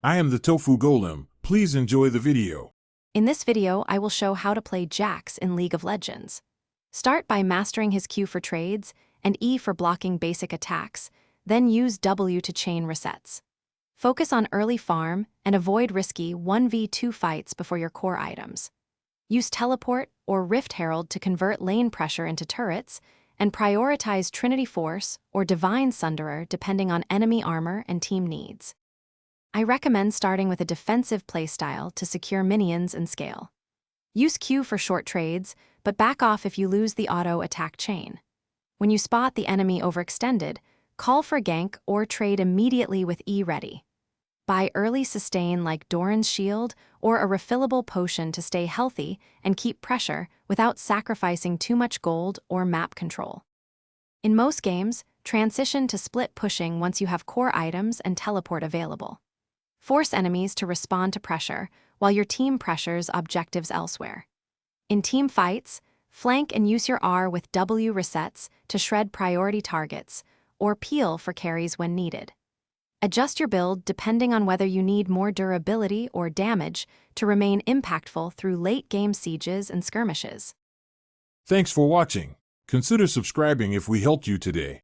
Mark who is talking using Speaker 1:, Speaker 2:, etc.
Speaker 1: I am the Tofu Golem. Please enjoy the video.
Speaker 2: In this video, I will show how to play Jax in League of Legends. Start by mastering his Q for trades and E for blocking basic attacks, then use W to chain resets. Focus on early farm and avoid risky 1v2 fights before your core items. Use Teleport or Rift Herald to convert lane pressure into turrets, and prioritize Trinity Force or Divine Sunderer depending on enemy armor and team needs. I recommend starting with a defensive playstyle to secure minions and scale. Use Q for short trades, but back off if you lose the auto-attack chain. When you spot the enemy overextended, call for gank or trade immediately with E ready. Buy early sustain like Doran's Shield or a refillable potion to stay healthy and keep pressure without sacrificing too much gold or map control. In most games, transition to split pushing once you have core items and teleport available. Force enemies to respond to pressure while your team pressures objectives elsewhere. In team fights, flank and use your R with W resets to shred priority targets, or peel for carries when needed. Adjust your build depending on whether you need more durability or damage to remain impactful through late-game sieges and skirmishes.
Speaker 1: Thanks for watching. Consider subscribing if we helped you today.